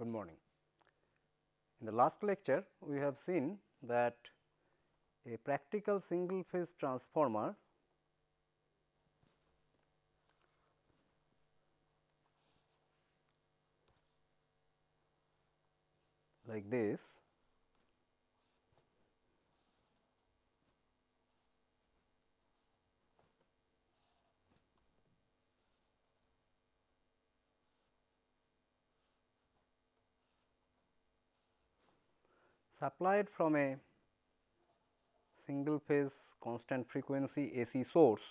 Good morning. In the last lecture, we have seen that a practical single phase transformer like this supplied from a single phase constant frequency AC source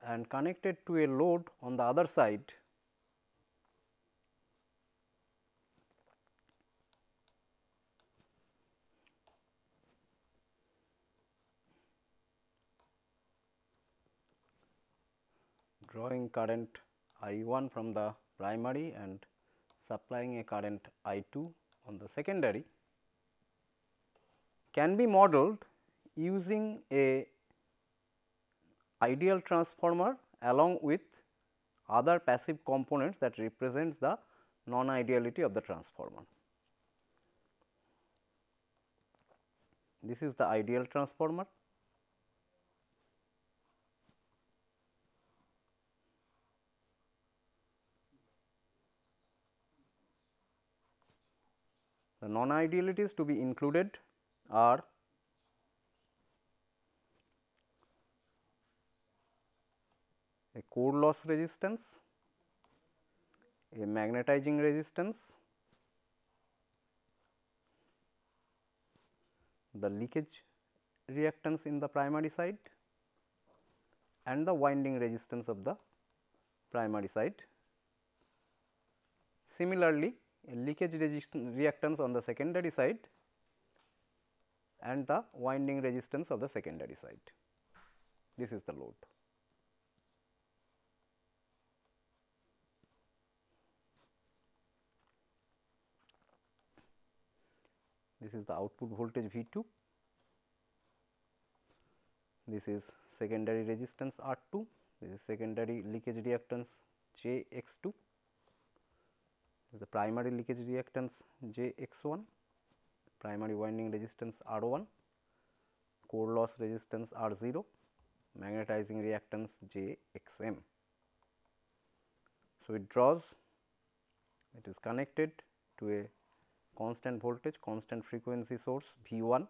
and connected to a load on the other side drawing current I 1 from the primary and supplying a current I 2 on the secondary can be modeled using a ideal transformer along with other passive components that represents the non-ideality of the transformer. This is the ideal transformer. The non-idealities to be included are a core loss resistance, a magnetizing resistance, the leakage reactance in the primary side and the winding resistance of the primary side. Similarly, a leakage reactance on the secondary side and the winding resistance of the secondary side. This is the load. This is the output voltage V 2, this is secondary resistance R 2, this is secondary leakage reactance J x 2, this is the primary leakage reactance J x 1, primary winding resistance R 1, core loss resistance R 0, magnetizing reactance J x m. So, it draws, it is connected to a constant voltage, constant frequency source V 1,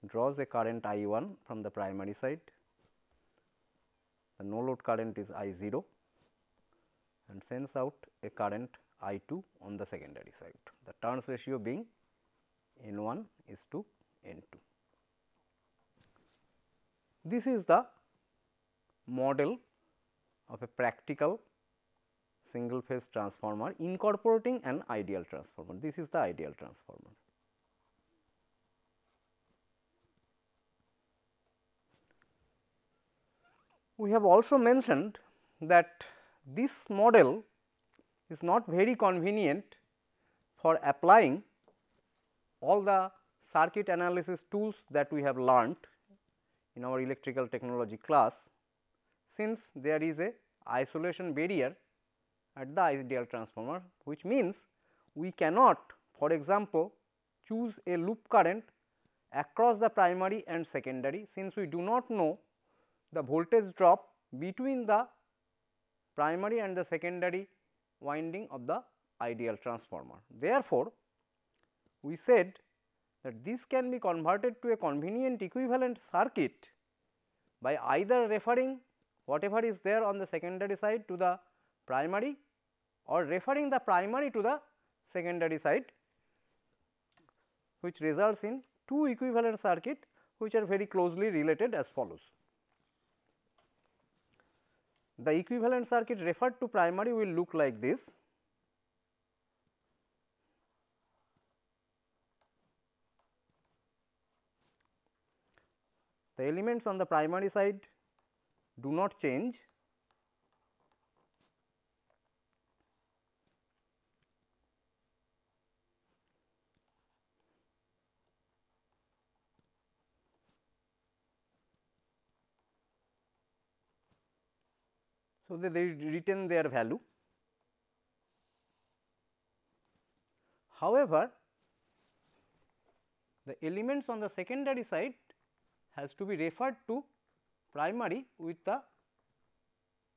draws a current I 1 from the primary side, the no load current is I 0 and sends out a current I 2 on the secondary side, the turns ratio being N 1 is to N 2. This is the model of a practical single phase transformer incorporating an ideal transformer. This is the ideal transformer. We have also mentioned that this model is not very convenient for applying all the circuit analysis tools that we have learnt in our electrical technology class, since there is a isolation barrier at the ideal transformer, which means we cannot, for example, choose a loop current across the primary and secondary, since we do not know the voltage drop between the primary and the secondary winding of the ideal transformer. Therefore, we said that this can be converted to a convenient equivalent circuit by either referring whatever is there on the secondary side to the primary or referring the primary to the secondary side, which results in two equivalent circuit which are very closely related as follows. The equivalent circuit referred to primary will look like this. The elements on the primary side do not change, so they retain their value. However, the elements on the secondary side has to be referred to primary with the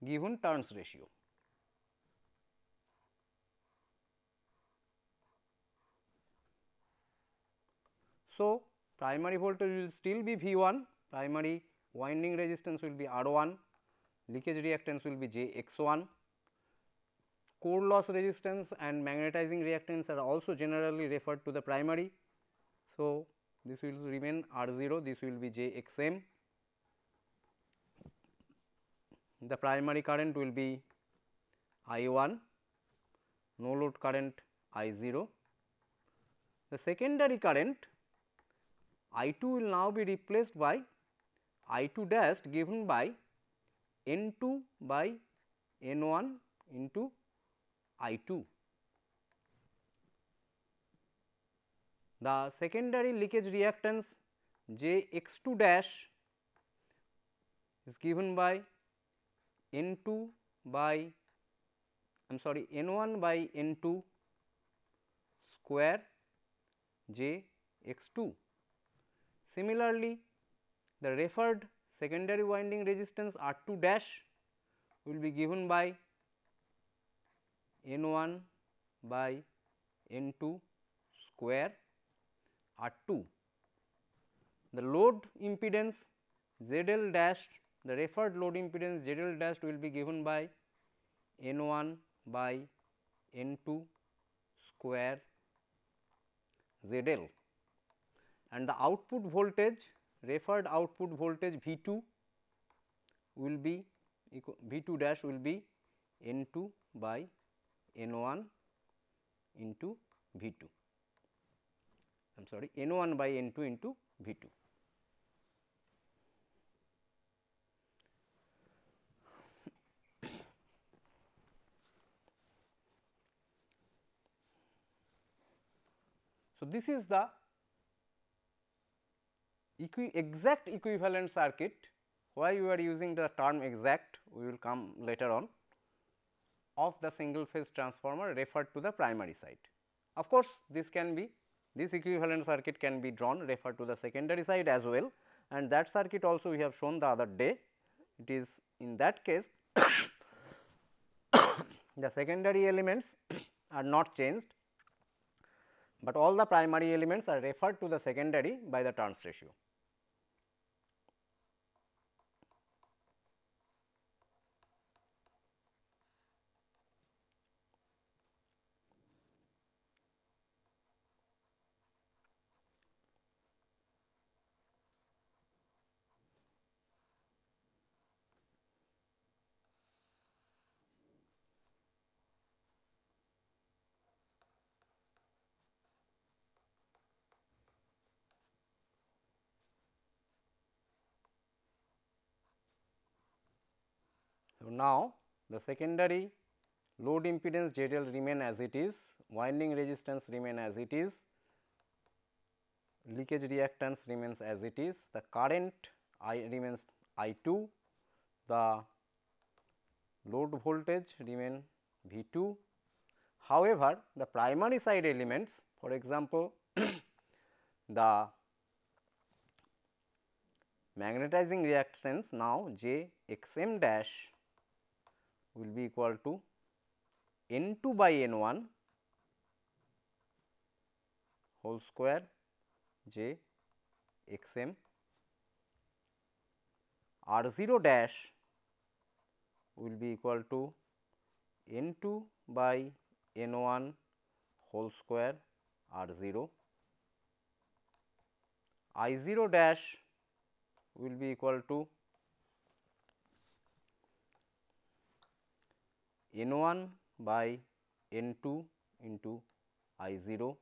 given turns ratio. So, primary voltage will still be V 1, primary winding resistance will be R 1, leakage reactance will be J x 1, core loss resistance and magnetizing reactance are also generally referred to the primary. So, this will remain R 0, this will be J x m. The primary current will be I 1, no load current I 0. The secondary current I 2 will now be replaced by I 2 dash given by N 2 by N 1 into I 2. The secondary leakage reactance J x 2 dash is given by N 2 by N 1 by N 2 square J x 2. Similarly, the referred secondary winding resistance R 2 dash will be given by N 1 by N 2 square R 2. The load impedance Z L dash, the referred load impedance Z L dash will be given by N 1 by N 2 square Z L, and the output voltage, referred output voltage V 2 will be V 2 dash will be N 2 by N 1 into V 2, N 1 by N 2 into V 2. So, this is the exact equivalent circuit. Why we are using the term exact, we will come later on, of the single phase transformer referred to the primary side. Of course, this equivalent circuit can be drawn referred to the secondary side as well, and that circuit also we have shown the other day. It is in that case the secondary elements are not changed, but all the primary elements are referred to the secondary by the turns ratio. So, now the secondary load impedance Z L remain as it is, winding resistance remain as it is, leakage reactance remains as it is, the current I remains I 2, the load voltage remain V 2. However, the primary side elements, for example, the magnetizing reactance now J x m dash will be equal to N 2 by N 1 whole square J x m, R 0 dash will be equal to N 2 by N 1 whole square R 0, I 0 dash will be equal to N 1 by N 2 into I 0.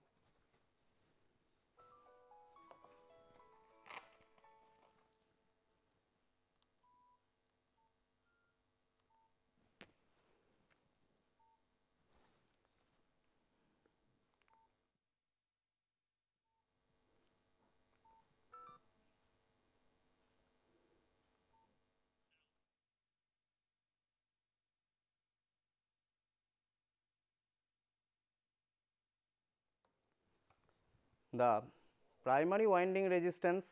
the primary winding resistance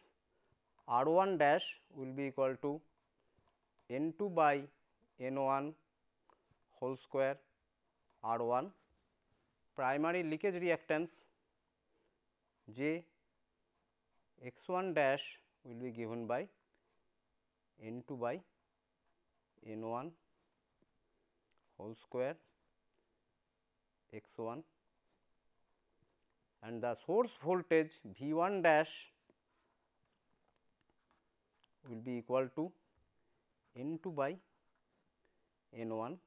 R 1 dash will be equal to N 2 by N 1 whole square R 1, primary leakage reactance J x 1 dash will be given by N 2 by N 1 whole square x 1, and the source voltage V 1 dash will be equal to N 2 by N 1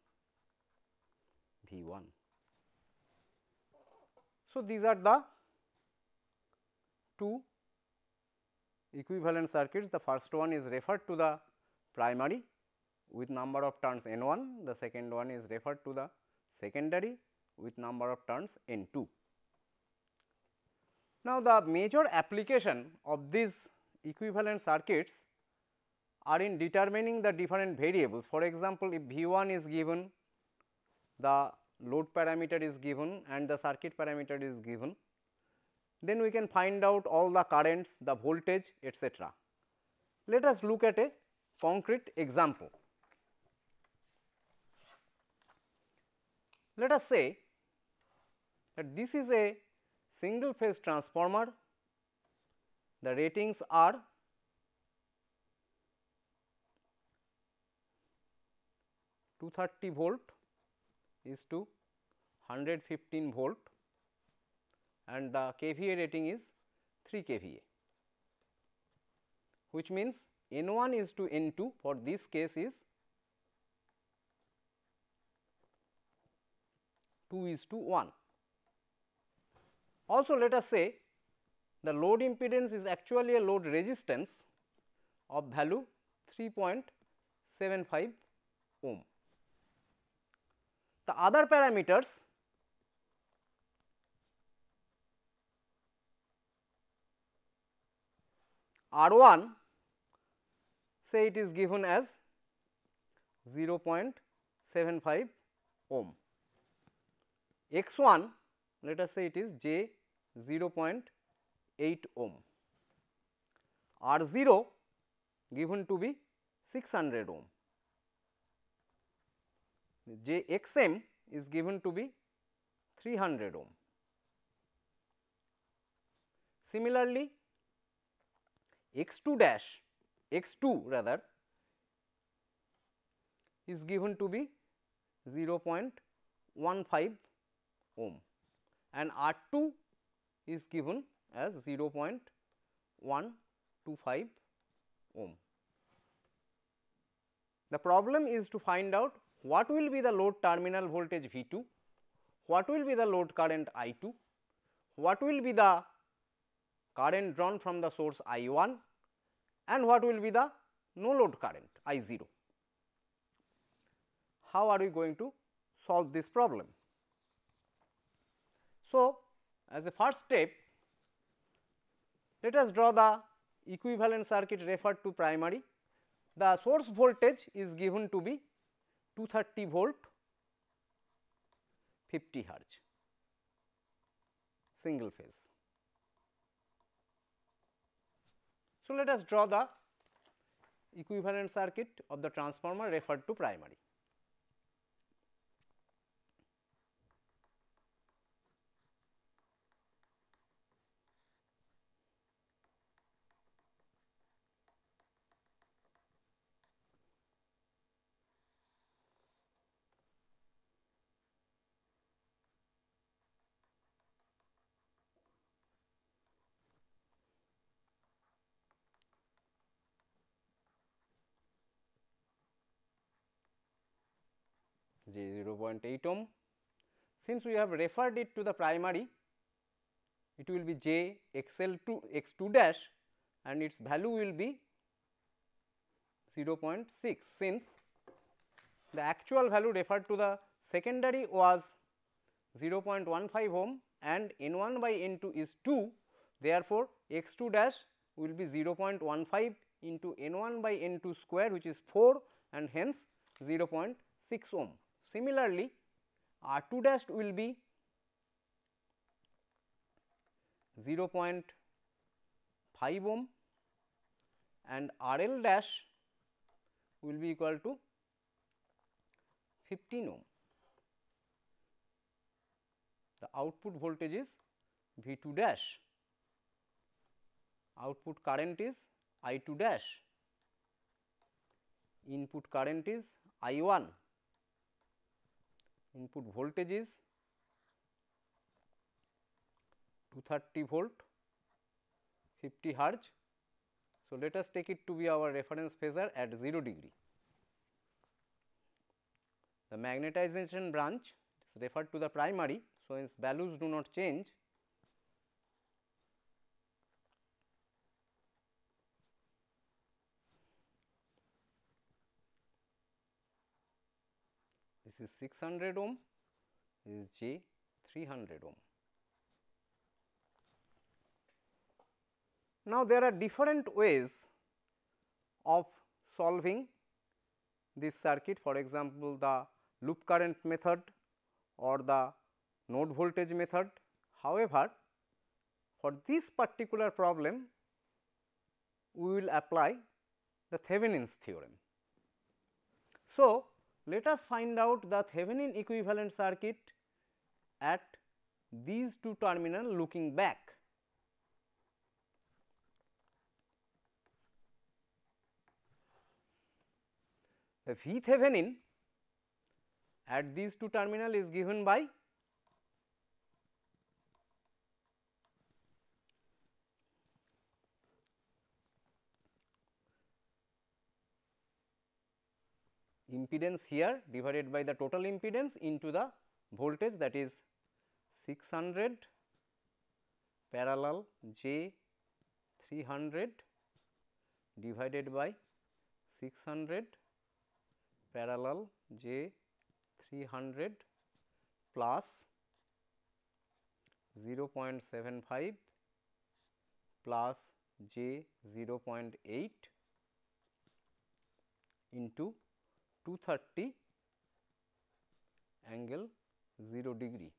V 1. So, these are the two equivalent circuits. The first one is referred to the primary with number of turns N 1, the second one is referred to the secondary with number of turns N 2. Now, the major application of these equivalent circuits are in determining the different variables. For example, if V 1 is given, the load parameter is given and the circuit parameter is given, then we can find out all the currents, the voltage, etc. Let us look at a concrete example. Let us say that this is a single phase transformer, the ratings are 230 volt is to 115 volt and the kVA rating is 3 kVA, which means N 1 is to N 2 for this case is 2 is to 1. Also, let us say the load impedance is actually a load resistance of value 3.75 ohm. The other parameters R 1, say it is given as 0.75 ohm, x 1 let us say it is J 0.8 ohm, R 0 given to be 600 ohm, J x m is given to be 300 ohm. Similarly, x 2 dash x 2 rather is given to be 0.15 ohm and R 2 is given as 0.125 ohm. The problem is to find out what will be the load terminal voltage V 2, what will be the load current I 2, what will be the current drawn from the source I 1 and what will be the no load current I 0. How are we going to solve this problem? So, as a first step, let us draw the equivalent circuit referred to primary. The source voltage is given to be 230 volt 50 hertz single phase. So, let us draw the equivalent circuit of the transformer referred to primary. J 0.8 ohm. Since we have referred it to the primary, it will be J XL2 x2 dash and its value will be 0.6, since the actual value referred to the secondary was 0.15 ohm and N 1 by N 2 is 2. Therefore, x 2 dash will be 0.15 into N 1 by N 2 square, which is 4, and hence 0.6 ohm. Similarly, R 2 dash will be 0.5 ohm and RL dash will be equal to 15 ohm. The output voltage is V 2 dash, output current is I 2 dash, input current is I 1, input voltage is 230 volt 50 hertz. So, let us take it to be our reference phasor at 0 degree. The magnetization branch is referred to the primary. So, its values do not change. This is 600 ohm, this is J 300 ohm. Now, there are different ways of solving this circuit, for example, the loop current method or the node voltage method. However, for this particular problem, we will apply the Thevenin's theorem. So, let us find out the Thevenin equivalent circuit at these two terminals looking back. The V Thevenin at these two terminals is given by impedance here divided by the total impedance into the voltage, that is 600 parallel J 300 divided by 600 parallel J 300 plus 0.75 plus J 0.8 into 230 angle 0 degree.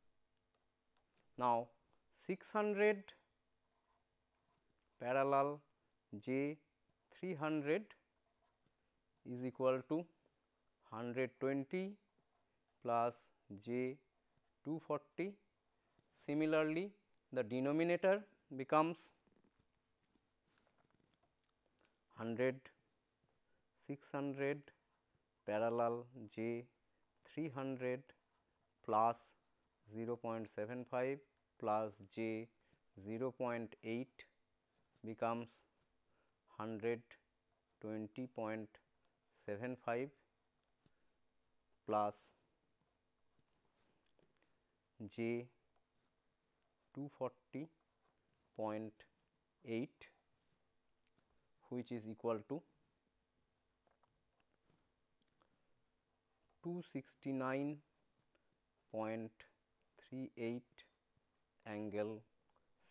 Now, 600 parallel J 300 is equal to 120 plus J 240. Similarly, the denominator becomes 100 600 parallel J 300 plus 0.75 plus J 0.8 becomes 120.75 plus J 240.8, which is equal to 269.38 angle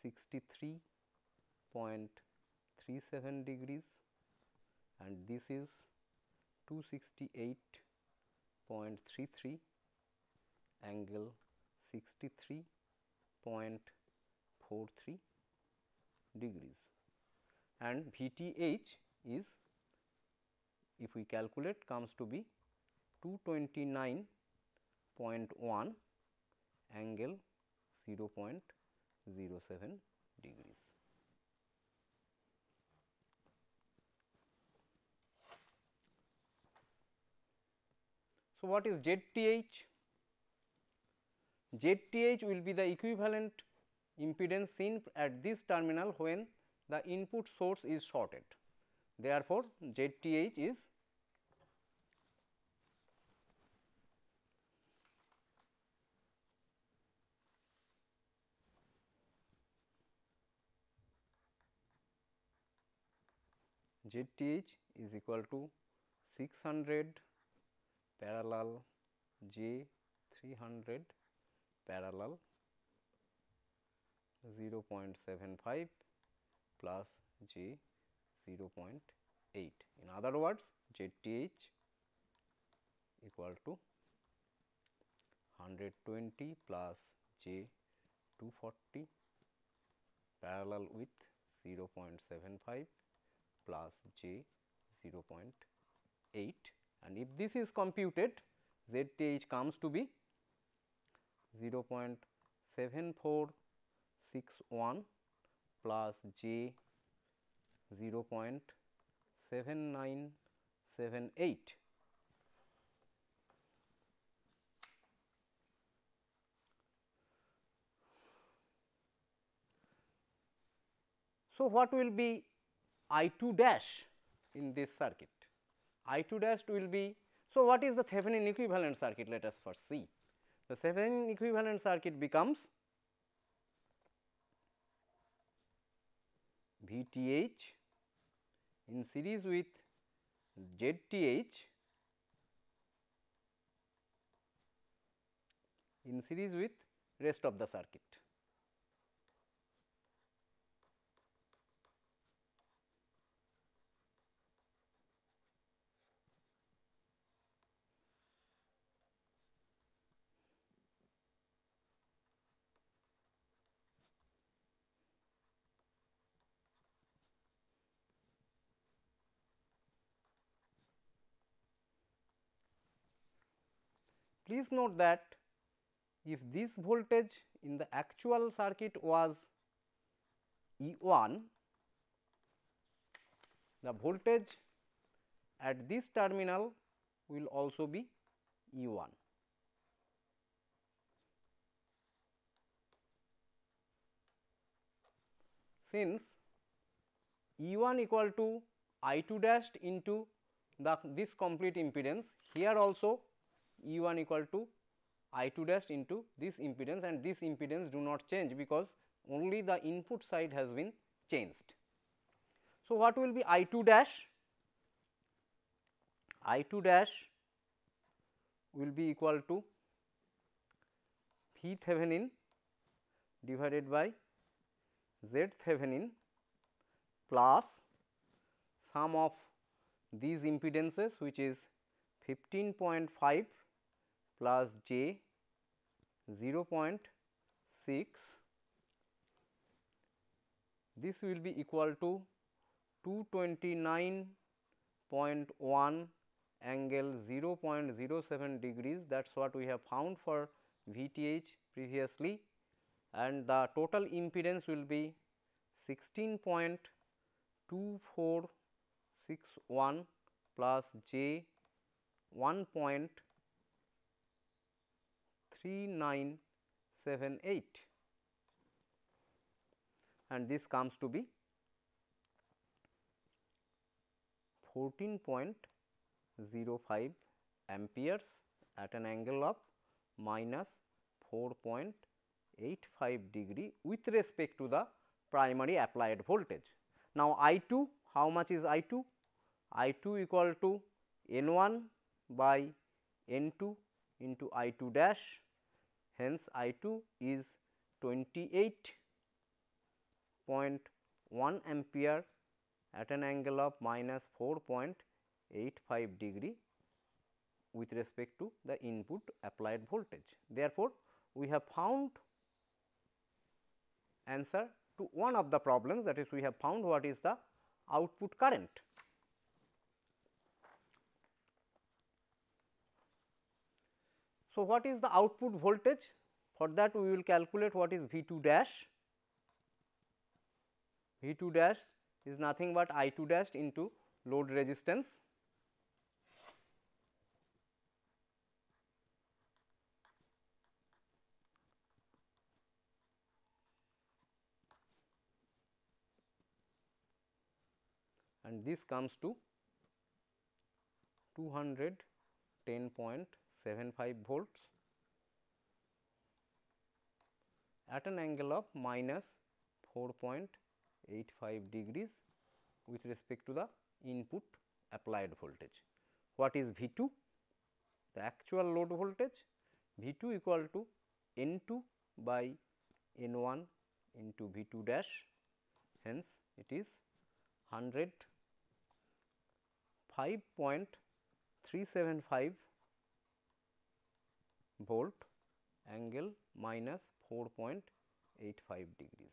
63.37 degrees, and this is 268.33 angle 63.43 degrees, and VTH is, if we calculate, comes to be 229.1 angle 0.07 degrees. So, what is ZTH? ZTH will be the equivalent impedance seen at this terminal when the input source is shorted. Therefore, ZTH is equal to 600 parallel J 300 parallel 0.75 plus J 0.8. In other words, ZTH equal to 120 plus J 240 parallel with 0.75 plus j 0.8, and if this is computed, ZTH comes to be 0.7461 plus j 0.7978. So, what will be I 2 dash in this circuit? I 2 dash will be, so what is the Thevenin equivalent circuit? Let us first see. The Thevenin equivalent circuit becomes VTH in series with ZTH in series with rest of the circuit. Please note that if this voltage in the actual circuit was E1, the voltage at this terminal will also be E1. Since E1 equal to I2 dashed into this complete impedance, here also E1 equal to I2 dashed into this impedance, and this impedance do not change because only the input side has been changed. So, what will be I2 dash? I2 dash will be equal to V Thevenin divided by Z Thevenin plus sum of these impedances, which is 15.5 plus j 0.6. This will be equal to 229.1 angle 0.07 degrees. That is what we have found for VTH previously, and the total impedance will be 16.2461 plus j 1.3978, and this comes to be 14.05 amperes at an angle of minus 4.85 degree with respect to the primary applied voltage. Now, I 2, how much is I 2? I 2 equal to N 1 by N 2 into I 2 dash, hence I 2 is 28.1 ampere at an angle of minus 4.85 degree with respect to the input applied voltage. Therefore, we have found answer to one of the problems, that is, we have found what is the output current. So, what is the output voltage? For that we will calculate what is V 2 dash. V 2 dash is nothing but I 2 dash into load resistance. And this comes to 210.75 volts at an angle of minus 4.85 degrees with respect to the input applied voltage. What is V 2? The actual load voltage. V 2 equal to N 2 by N 1 into V 2 dash, hence it is 105.375 volt angle minus 4.85 degrees.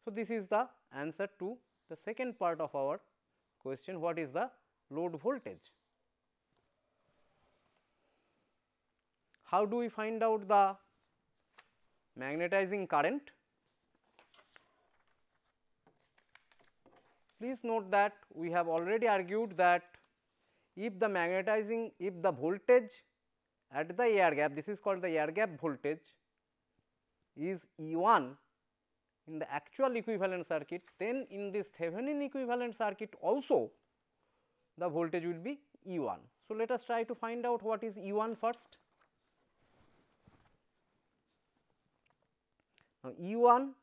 So, this is the answer to the second part of our question, what is the load voltage. How do we find out the magnetizing current? Please note that we have already argued that if the voltage at the air gap, this is called the air gap voltage, is E1 in the actual equivalent circuit, then in this Thevenin equivalent circuit also the voltage will be E1. So, let us try to find out what is E1 first. Now, E1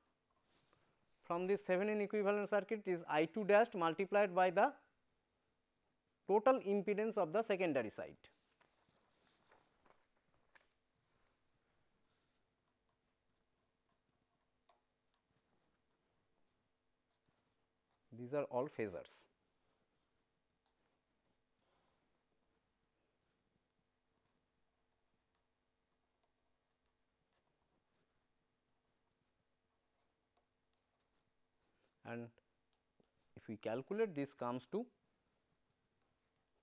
from this Thevenin equivalent circuit is I2 dash multiplied by the total impedance of the secondary side. These are all phasors. And if we calculate, this comes to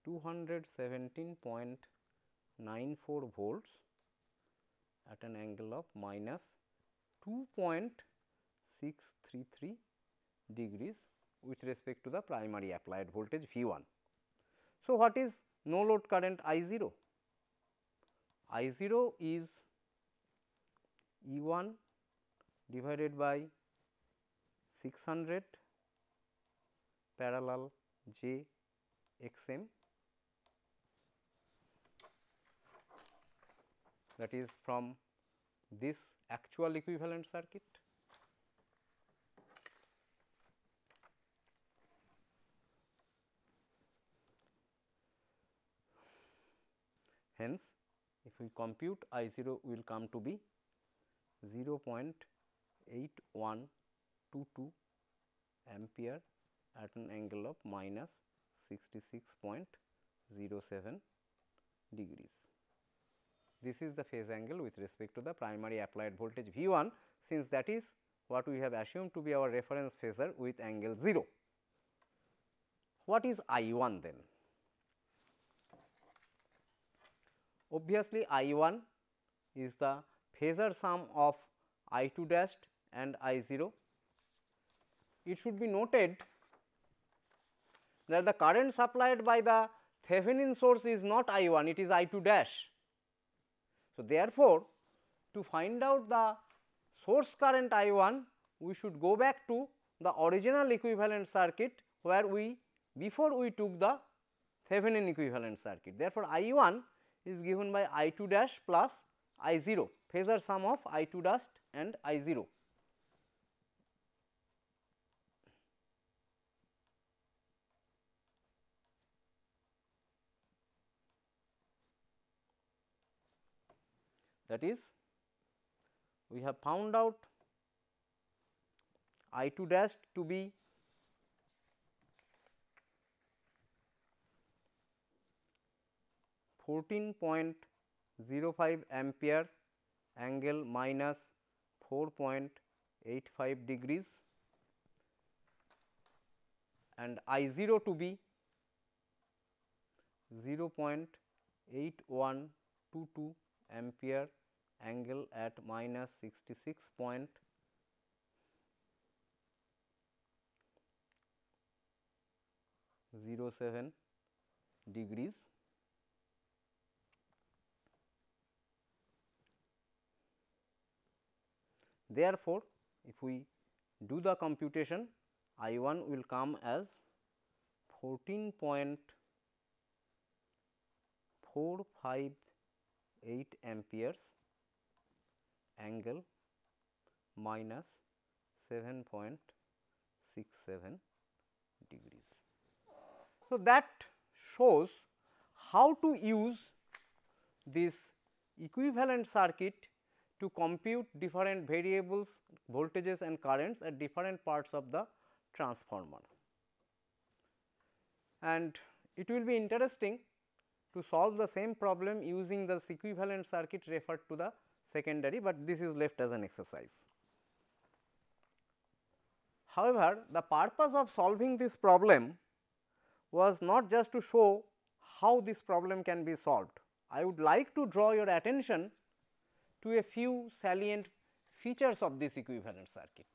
217.94 volts at an angle of minus 2.633 degrees with respect to the primary applied voltage V1. So, what is no load current I0? I0 is E1 divided by 600 parallel J XM, that is from this actual equivalent circuit. Hence, if we compute I0 will come to be 0.8122 ampere at an angle of minus 66.07 degrees. This is the phase angle with respect to the primary applied voltage V1, since that is what we have assumed to be our reference phasor with angle 0. What is I1 then? Obviously, I1 is the phasor sum of I2 dash and I0. It should be noted that the current supplied by the Thevenin source is not I1, it is I2 dash. So, therefore, to find out the source current I1, we should go back to the original equivalent circuit where before we took the Thevenin equivalent circuit. Therefore, I1 is given by I2 dash plus I0, phasor sum of I2 dash and I0. That is, we have found out I2 dash to be .05 ampere angle minus 4.85 degrees and I0 to be 0.8122 ampere angle at minus 66.07 degrees. Therefore, if we do the computation, I1 will come as 14.458 amperes angle minus 7.67 degrees. So, that shows how to use this equivalent circuit to compute different variables, voltages and currents at different parts of the transformer. And it will be interesting to solve the same problem using the equivalent circuit referred to the secondary, but this is left as an exercise. However, the purpose of solving this problem was not just to show how this problem can be solved. I would like to draw your attention to a few salient features of this equivalent circuit.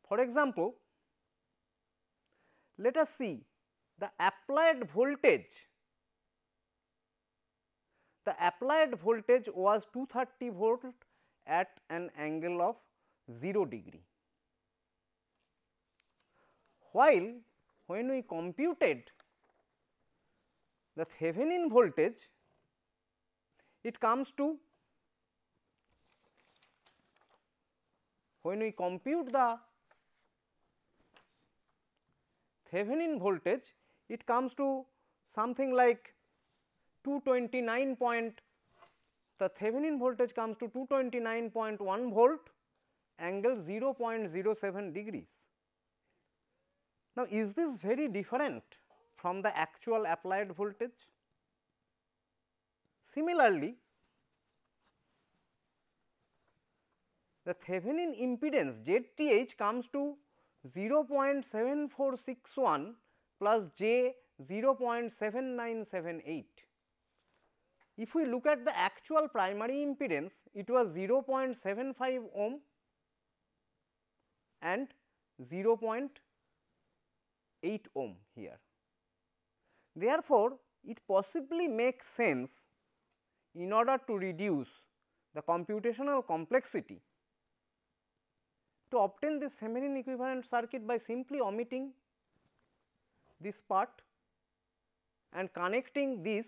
For example, let us see the applied voltage. The applied voltage was 230 volt at an angle of 0 degree, while when we computed the Thevenin voltage, it comes to, when we compute the Thevenin voltage, it comes to something like 229 the Thevenin voltage comes to 229.1 volt, angle 0.07 degrees. Now, is this very different from the actual applied voltage? Similarly, the Thevenin impedance ZTH comes to 0.7461 plus J 0.7978. If we look at the actual primary impedance, it was 0.75 ohm and 0.8 ohm here. Therefore, it possibly makes sense, in order to reduce the computational complexity, to obtain this Thevenin equivalent circuit by simply omitting this part and connecting this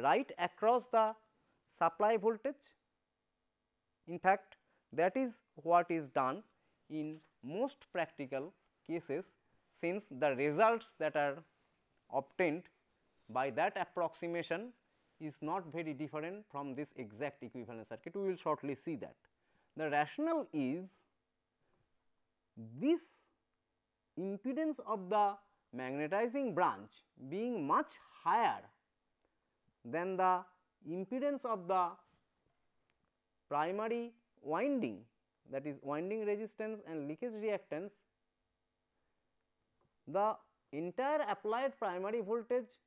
right across the supply voltage. In fact, that is what is done in most practical cases, since the results that are obtained by that approximation is not very different from this exact equivalent circuit. We will shortly see that. The rationale is this impedance of the magnetizing branch being much higher than the impedance of the primary winding, that is winding resistance and leakage reactance, the entire applied primary voltage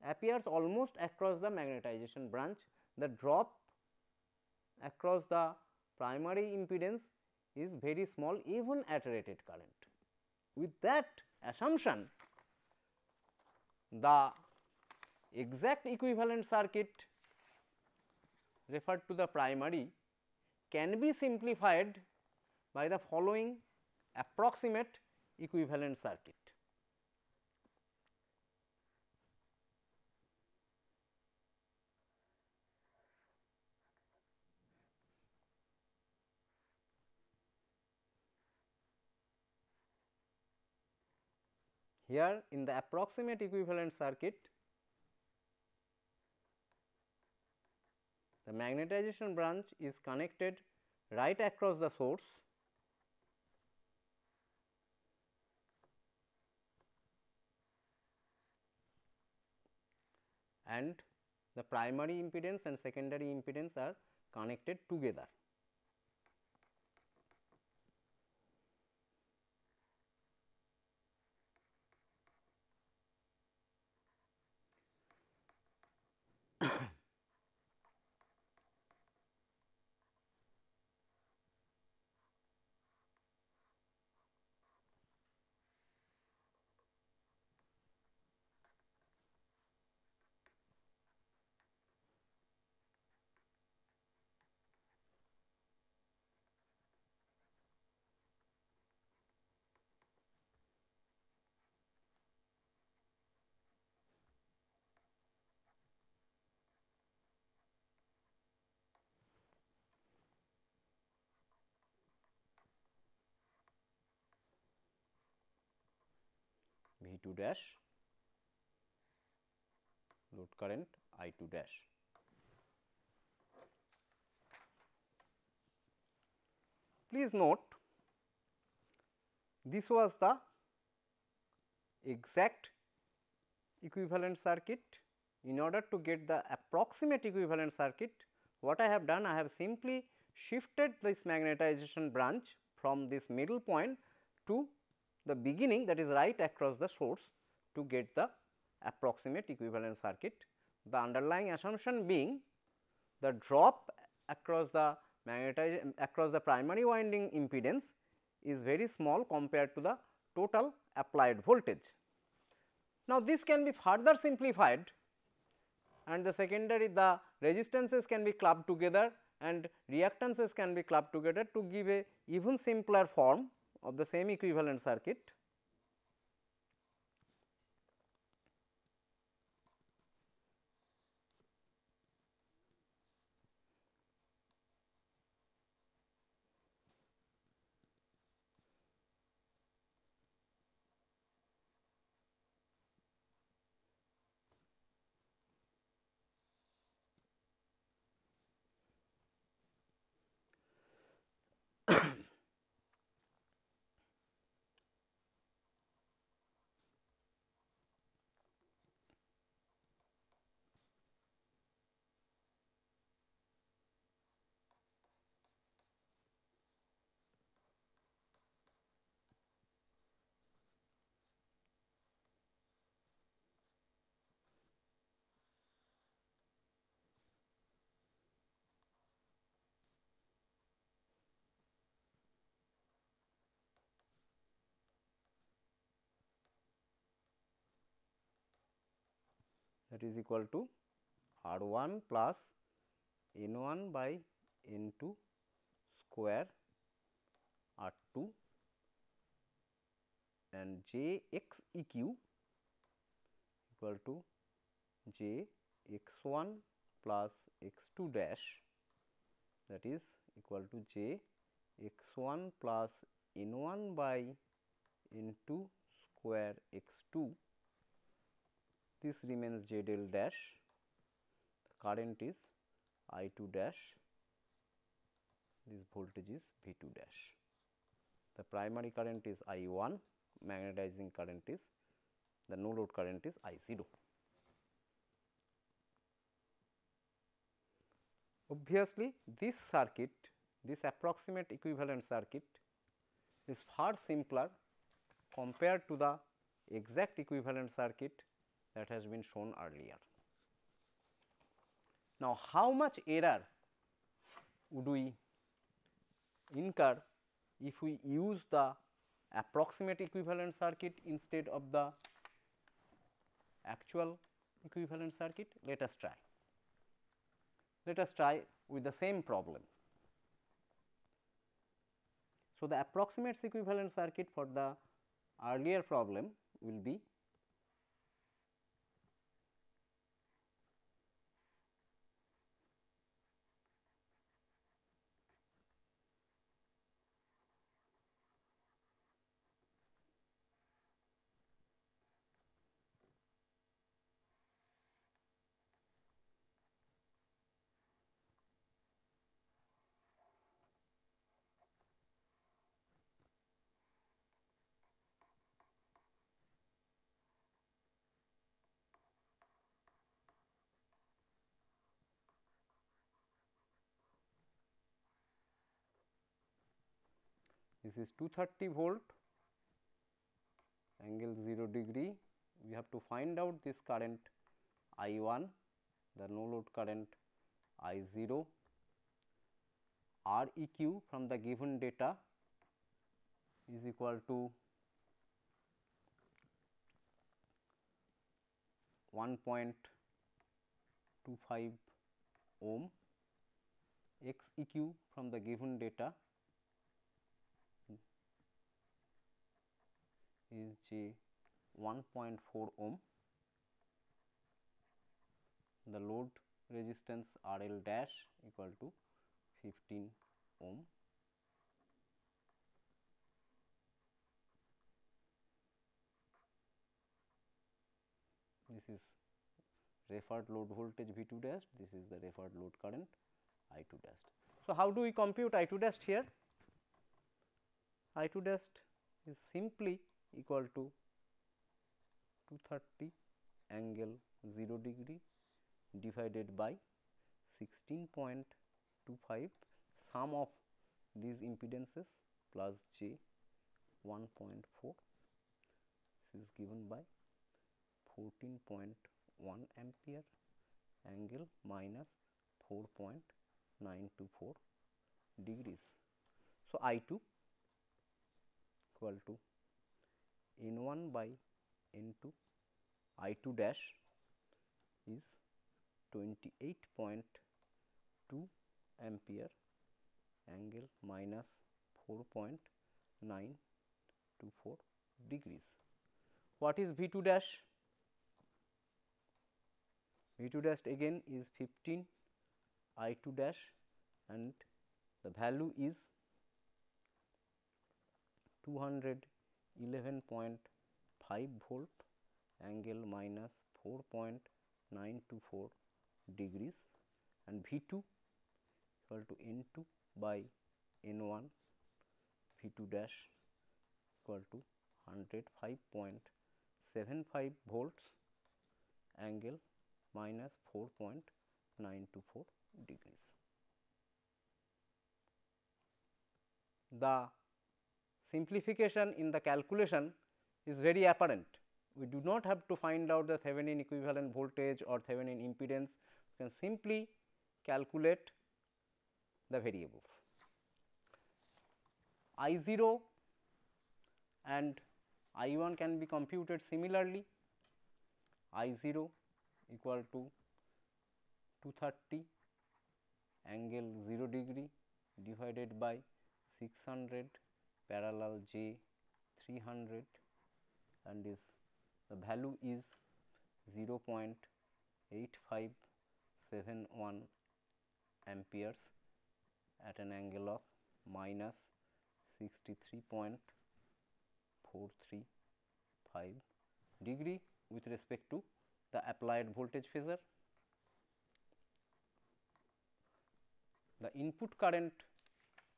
appears almost across the magnetization branch. The drop across the primary impedance is very small even at rated current. With that assumption, the exact equivalent circuit referred to the primary can be simplified by the following approximate equivalent circuit. Here in the approximate equivalent circuit, the magnetization branch is connected right across the source, and the primary impedance and secondary impedance are connected together. V 2 dash, load current I 2 dash. Please note, this was the exact equivalent circuit. In order to get the approximate equivalent circuit, what I have done, I have simply shifted this magnetization branch from this middle point to the beginning, that is right across the source, to get the approximate equivalent circuit. The underlying assumption being the drop across the across the primary winding impedance is very small compared to the total applied voltage. Now, this can be further simplified, and the secondary, the resistances can be clubbed together and reactances can be clubbed together to give a even simpler form of the same equivalent circuit. That is equal to R 1 plus N 1 by N 2 square R 2 and J x E q equal to J x 1 plus x 2 dash, that is equal to J x 1 plus N 1 by N 2 square x 2. This remains Z L dash, the current is I 2 dash, this voltage is V 2 dash. The primary current is I 1, magnetizing current is, the no load current is I 0. Obviously, this circuit, this approximate equivalent circuit is far simpler compared to the exact equivalent circuit that has been shown earlier. Now, how much error would we incur if we use the approximate equivalent circuit instead of the actual equivalent circuit? Let us try. Let us try with the same problem. So, the approximate equivalent circuit for the earlier problem will be this is 230 volt, angle 0 degree. We have to find out this current I 1, the no load current I 0, R E q from the given data is equal to 1.25 ohm, X E q from the given data is J 1.4 ohm, the load resistance R L dash equal to 15 ohm. This is referred load voltage V 2 dash, this is the referred load current I 2 dash. So, how do we compute I 2 dash here? I 2 dash is simply equal to 230 angle 0 degree divided by 16.25 sum of these impedances plus j 1.4, this is given by 14.1 ampere angle minus 4.924 degrees. So, I 2 equal to N 1 by N 2, I 2 dash is 28.2 ampere angle minus 4.924 degrees. What is V 2 dash? V 2 dash again is 15 I 2 dash and the value is 211.5 volt angle minus 4.924 degrees, and V 2 equal to N 2 by N 1, V 2 dash equal to 105.75 volts angle minus 4.924 degrees. The simplification in the calculation is very apparent. We do not have to find out the Thevenin equivalent voltage or Thevenin impedance, we can simply calculate the variables. I 0 and I 1 can be computed similarly. I 0 equal to 230 angle 0 degree divided by 600 parallel j 300, and is the value is 0.8571 amperes at an angle of minus 63.435 degree with respect to the applied voltage phasor. The input current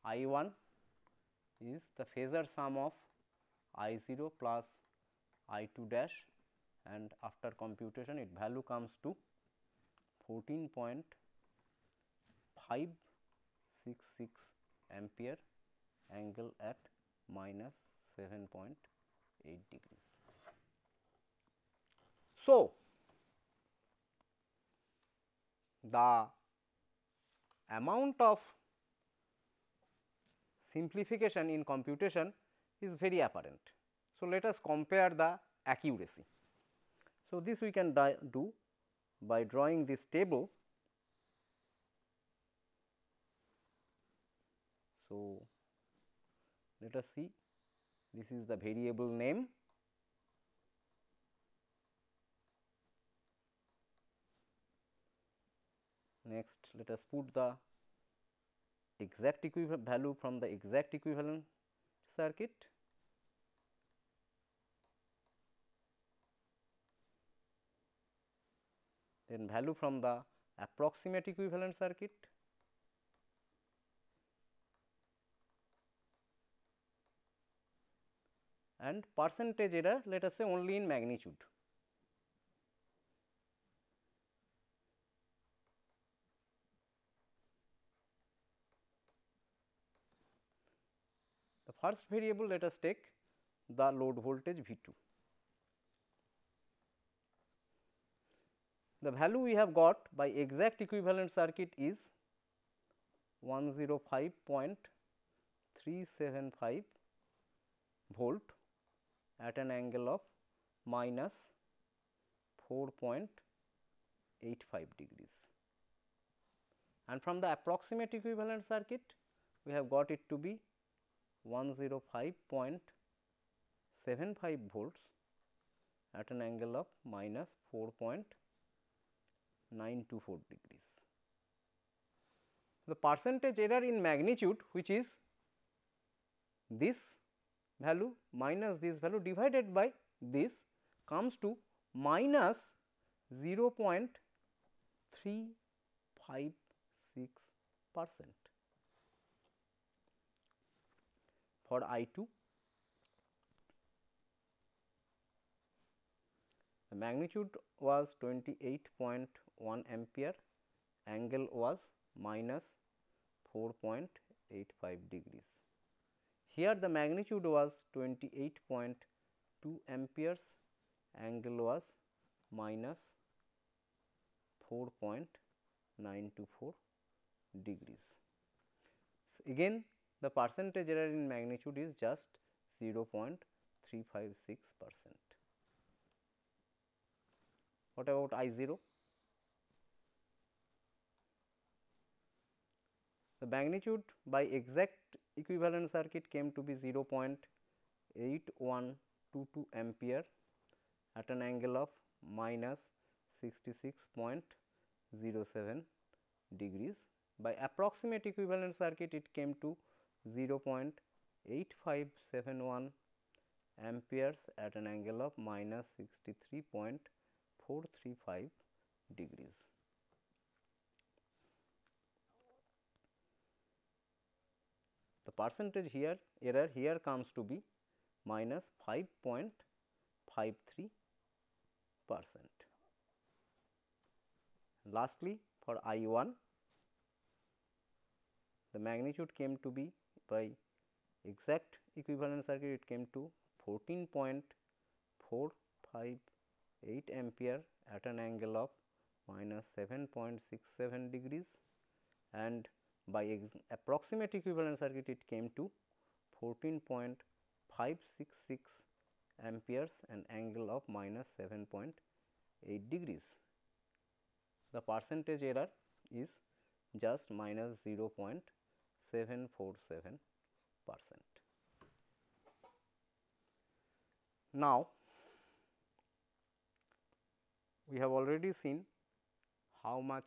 I 1 is the phasor sum of I 0 plus I 2 dash, and after computation its value comes to 14.566 ampere angle at minus 7.8 degrees. So, the amount of simplification in computation is very apparent. So, let us compare the accuracy. So, this we can do by drawing this table. So, let us see, this is the variable name. Next, let us put the exact equivalent value from the exact equivalent circuit. Then value from the approximate equivalent circuit. And percentage error, let us say only in magnitude. The first variable, let us take the load voltage V 2. The value we have got by exact equivalent circuit is 105.375 volt at an angle of minus 4.85 degrees, and from the approximate equivalent circuit we have got it to be 105.75 volts at an angle of minus 4.924 degrees. The percentage error in magnitude, which is this value minus this value divided by this, comes to minus 0.356%. For I 2, the magnitude was 28.1 ampere, angle was minus 4.85 degrees. Here the magnitude was 28.2 amperes, angle was minus 4.924 degrees. So, again the percentage error in magnitude is just 0.356%. What about I 0? The magnitude by exact equivalent circuit came to be 0.8122 ampere at an angle of minus 66.07 degrees. By approximate equivalent circuit, it came to 0.8571 amperes at an angle of minus 63.435 degrees. The percentage here error here comes to be minus 5.53%. Lastly, for I 1, the magnitude came to be by exact equivalent circuit, it came to 14.458 ampere at an angle of minus 7.67 degrees, and by approximate equivalent circuit it came to 14.566 amperes and angle of minus 7.8 degrees. The percentage error is just minus 0.747%. Now, we have already seen how much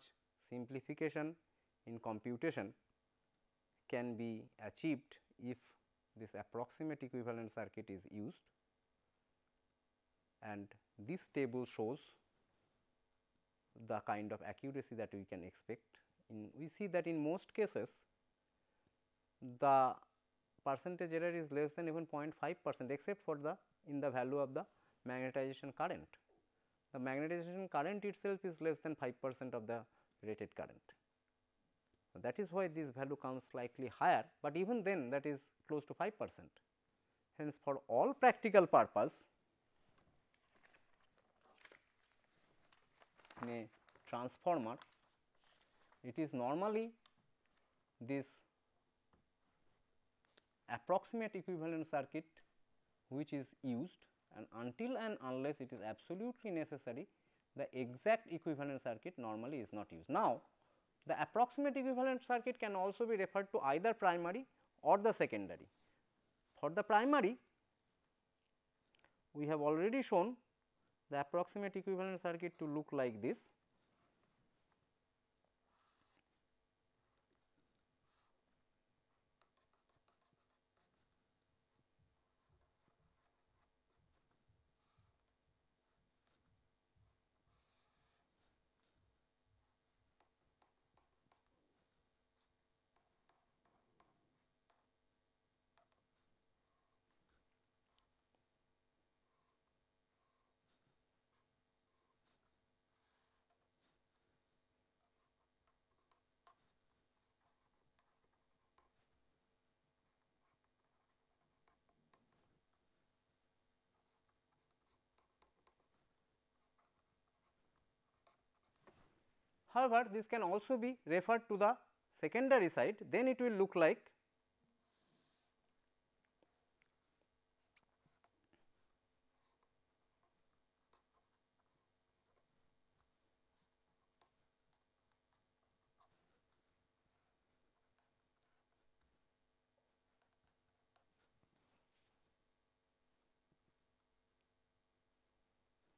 simplification in computation can be achieved if this approximate equivalent circuit is used, and this table shows the kind of accuracy that we can expect. We see that in most cases the percentage error is less than even 0.5%, except for the in the value of the magnetization current. The magnetization current itself is less than 5% of the rated current. That is why this value comes slightly higher, but even then that is close to 5%. Hence, for all practical purpose in a transformer, it is normally this approximate equivalent circuit which is used, and until and unless it is absolutely necessary, the exact equivalent circuit normally is not used. Now, the approximate equivalent circuit can also be referred to either primary or the secondary. For the primary, we have already shown the approximate equivalent circuit to look like this. However, this can also be referred to the secondary side, then it will look like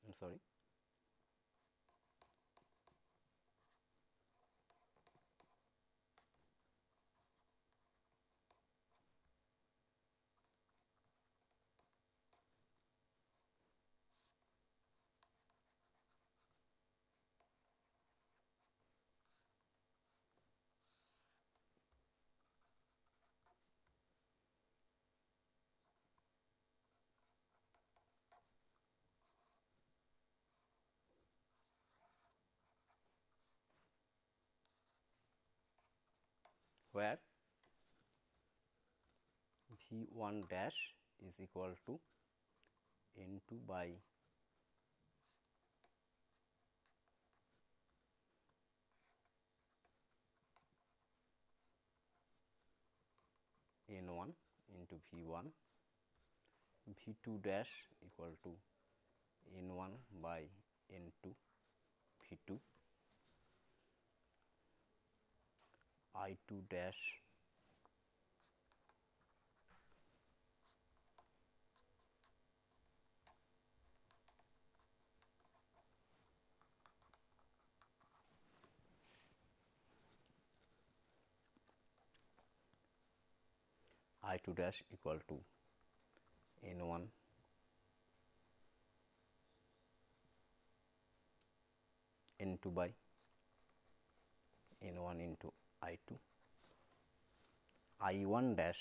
I am sorry. where V 1 dash is equal to N 2 by N 1 into V 1, V 2 dash equal to N 1 by N 2 V 2, I 2 dash I 2 dash equal to N 1 N 2 by N 1 into I 2, I 1 dash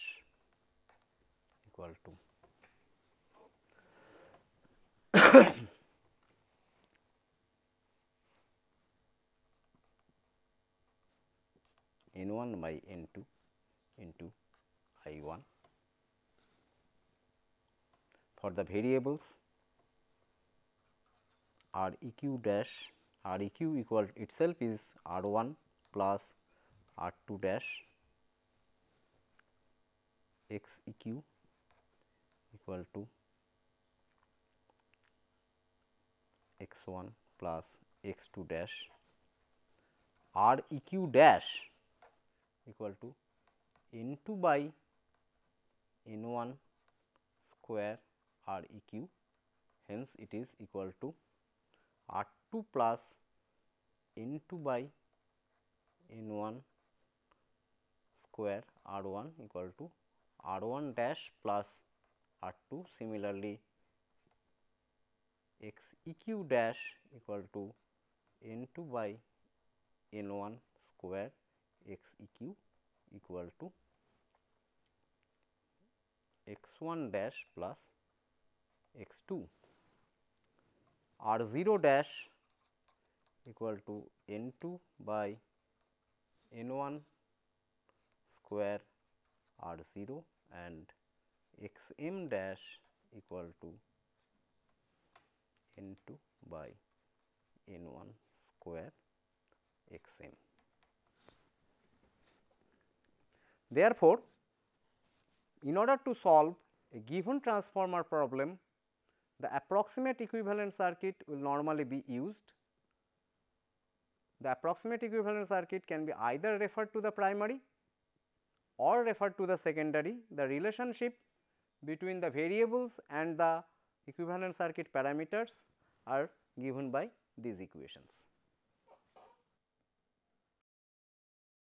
equal to N 1 by N 2 into I 1. For the variables R e q dash, R e q equal itself is R 1 plus R 2 dash, x e q equal to x 1 plus x 2 dash, R e q dash equal to N 2 by N 1 square R e q, hence it is equal to R 2 plus N 2 by N 1 square R 1 equal to R 1 dash plus R 2. Similarly, x e q dash equal to N 2 by N 1 square x e q equal to x 1 dash plus x 2. R 0 dash equal to N 2 by N 1 square R 0 and x m dash equal to N 2 by N 1 square x m. Therefore, in order to solve a given transformer problem, the approximate equivalent circuit will normally be used. The approximate equivalent circuit can be either referred to the primary or referred to the secondary. The relationship between the variables and the equivalent circuit parameters are given by these equations.